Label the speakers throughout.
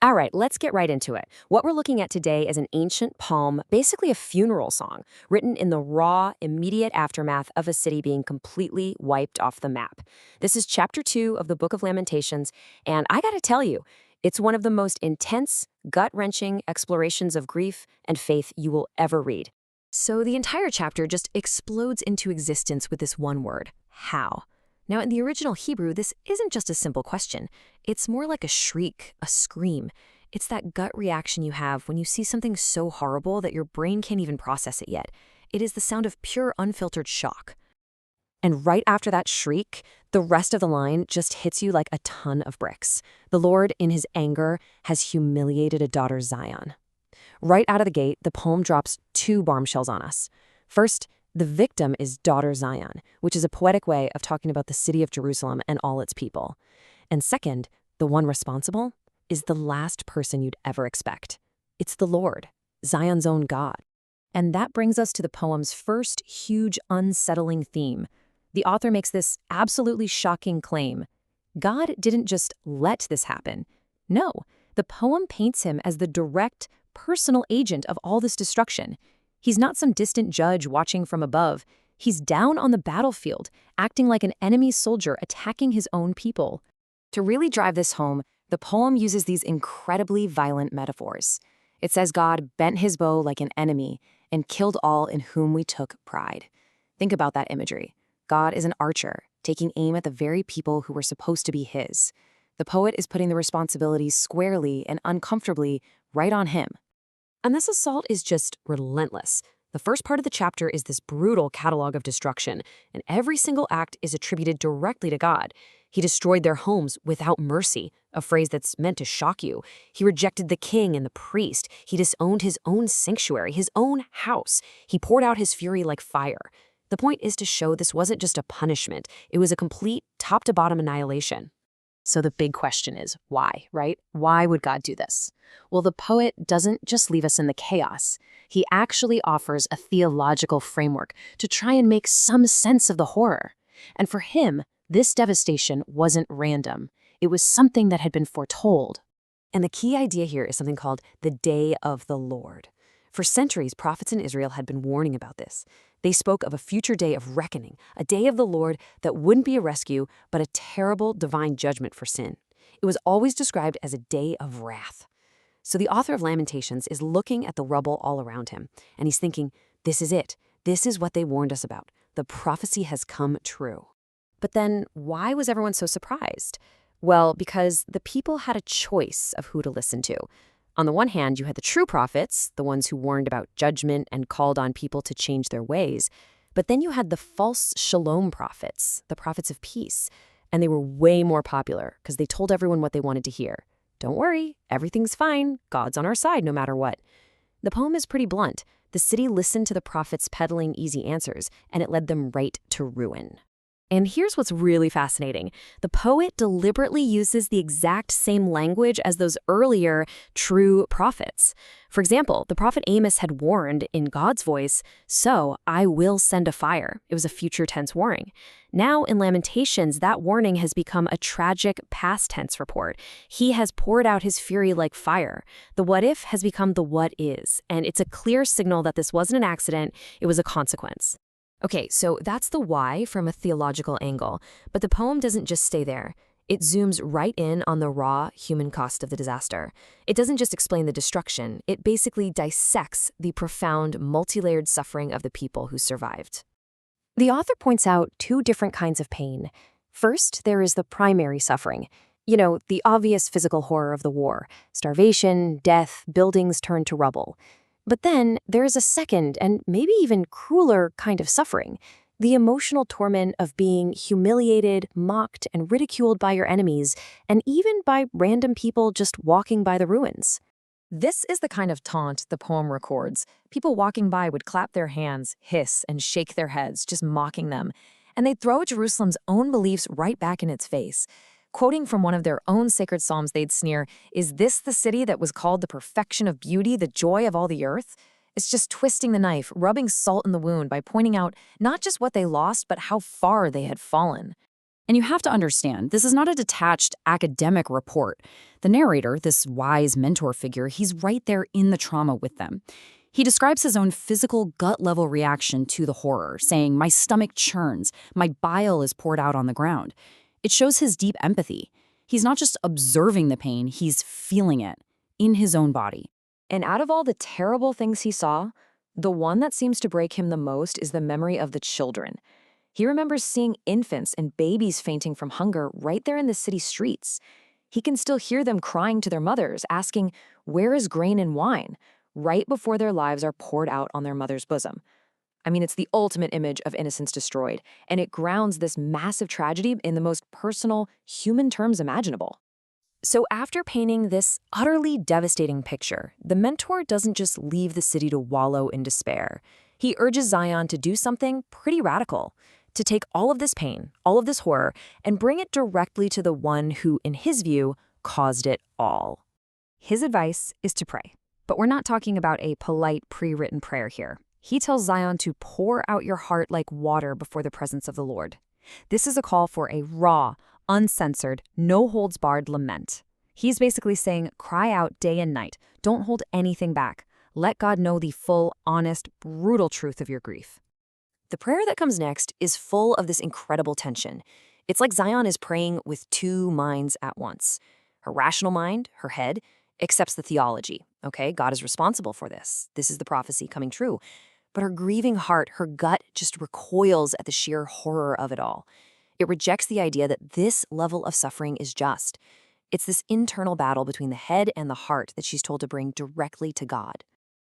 Speaker 1: All right, let's get right into it. What we're looking at today is an ancient poem, basically a funeral song, written in the raw, immediate aftermath of a city being completely wiped off the map. This is chapter 2 of the Book of Lamentations, and I gotta tell you, it's one of the most intense, gut-wrenching explorations of grief and faith you will ever read. So the entire chapter just explodes into existence with this one word: how. Now, in the original Hebrew, this isn't just a simple question. It's more like a shriek, a scream. It's that gut reaction you have when you see something so horrible that your brain can't even process it yet. It is the sound of pure, unfiltered shock. And right after that shriek, the rest of the line just hits you like a ton of bricks. The Lord, in his anger, has humiliated a daughter Zion. Right out of the gate, the poem drops two bombshells on us. First, the victim is daughter Zion, which is a poetic way of talking about the city of Jerusalem and all its people. And second, the one responsible is the last person you'd ever expect. It's the Lord, Zion's own God. And that brings us to the poem's first huge, unsettling theme. The author makes this absolutely shocking claim. God didn't just let this happen. No, the poem paints him as the direct, personal agent of all this destruction. He's not some distant judge watching from above. He's down on the battlefield, acting like an enemy soldier attacking his own people. To really drive this home, the poem uses these incredibly violent metaphors. It says God bent his bow like an enemy and killed all in whom we took pride. Think about that imagery. God is an archer, taking aim at the very people who were supposed to be his. The poet is putting the responsibilities squarely and uncomfortably right on him. And this assault is just relentless. The first part of the chapter is this brutal catalog of destruction, and every single act is attributed directly to God. He destroyed their homes without mercy, a phrase that's meant to shock you. He rejected the king and the priest. He disowned his own sanctuary, his own house. He poured out his fury like fire. The point is to show this wasn't just a punishment. It was a complete top-to-bottom annihilation. So the big question is, why, right? Why would God do this? Well, the poet doesn't just leave us in the chaos. He actually offers a theological framework to try and make some sense of the horror. And for him, this devastation wasn't random. It was something that had been foretold. And the key idea here is something called the Day of the Lord. For centuries, prophets in Israel had been warning about this. They spoke of a future day of reckoning, a day of the Lord that wouldn't be a rescue, but a terrible divine judgment for sin. It was always described as a day of wrath. So the author of Lamentations is looking at the rubble all around him, and he's thinking, this is it. This is what they warned us about. The prophecy has come true. But then, why was everyone so surprised? Well, because the people had a choice of who to listen to. On the one hand, you had the true prophets, the ones who warned about judgment and called on people to change their ways. But then you had the false shalom prophets, the prophets of peace. And they were way more popular because they told everyone what they wanted to hear. Don't worry, everything's fine. God's on our side no matter what. The poem is pretty blunt. The city listened to the prophets peddling easy answers, and it led them right to ruin. And here's what's really fascinating. The poet deliberately uses the exact same language as those earlier true prophets. For example, the prophet Amos had warned in God's voice, "So I will send a fire." It was a future tense warning. Now in Lamentations, that warning has become a tragic past tense report. He has poured out his fury like fire. The what if has become the what is, and it's a clear signal that this wasn't an accident, it was a consequence. Okay, so that's the why from a theological angle, but the poem doesn't just stay there. It zooms right in on the raw human cost of the disaster. It doesn't just explain the destruction, it basically dissects the profound, multi-layered suffering of the people who survived. The author points out two different kinds of pain. First, there is the primary suffering. You know, the obvious physical horror of the war: starvation, death, buildings turned to rubble. But then there is a second and maybe even crueler kind of suffering, the emotional torment of being humiliated, mocked, and ridiculed by your enemies, and even by random people just walking by the ruins. This is the kind of taunt the poem records. People walking by would clap their hands, hiss, and shake their heads, just mocking them. And they'd throw Jerusalem's own beliefs right back in its face. Quoting from one of their own sacred psalms, they'd sneer, "Is this the city that was called the perfection of beauty, the joy of all the earth?" It's just twisting the knife, rubbing salt in the wound by pointing out not just what they lost, but how far they had fallen.
Speaker 2: And you have to understand, this is not a detached academic report. The narrator, this wise mentor figure, he's right there in the trauma with them. He describes his own physical gut-level reaction to the horror, saying, "My stomach churns, my bile is poured out on the ground." It shows his deep empathy. He's not just observing the pain, he's feeling it in his own body.
Speaker 1: And out of all the terrible things he saw, the one that seems to break him the most is the memory of the children. He remembers seeing infants and babies fainting from hunger right there in the city streets. He can still hear them crying to their mothers, asking, "Where is grain and wine?" right before their lives are poured out on their mother's bosom. I mean, it's the ultimate image of innocence destroyed, and it grounds this massive tragedy in the most personal, human terms imaginable. So after painting this utterly devastating picture, the mentor doesn't just leave the city to wallow in despair. He urges Zion to do something pretty radical, to take all of this pain, all of this horror, and bring it directly to the one who, in his view, caused it all. His advice is to pray. But we're not talking about a polite, pre-written prayer here. He tells Zion to pour out your heart like water before the presence of the Lord. This is a call for a raw, uncensored, no-holds-barred lament. He's basically saying, cry out day and night. Don't hold anything back. Let God know the full, honest, brutal truth of your grief. The prayer that comes next is full of this incredible tension. It's like Zion is praying with two minds at once. Her rational mind, her head, accepts the theology. Okay, God is responsible for this. This is the prophecy coming true. But her grieving heart, her gut just recoils at the sheer horror of it all. It rejects the idea that this level of suffering is just. It's this internal battle between the head and the heart that she's told to bring directly to God.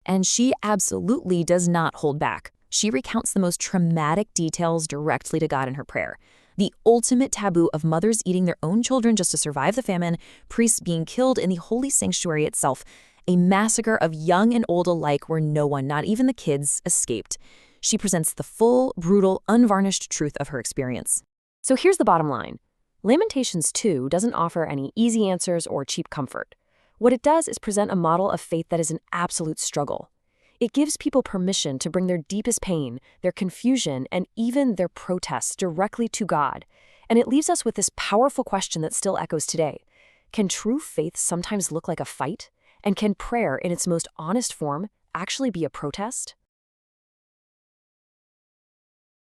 Speaker 1: And she absolutely does not hold back. She recounts the most traumatic details directly to God in her prayer. The ultimate taboo of mothers eating their own children just to survive the famine, priests being killed in the holy sanctuary itself, a massacre of young and old alike where no one, not even the kids, escaped. She presents the full, brutal, unvarnished truth of her experience. So here's the bottom line. Lamentations 2 doesn't offer any easy answers or cheap comfort. What it does is present a model of faith that is an absolute struggle. It gives people permission to bring their deepest pain, their confusion, and even their protests directly to God. And it leaves us with this powerful question that still echoes today. Can true faith sometimes look like a fight? And can prayer, in its most honest form, actually be a protest?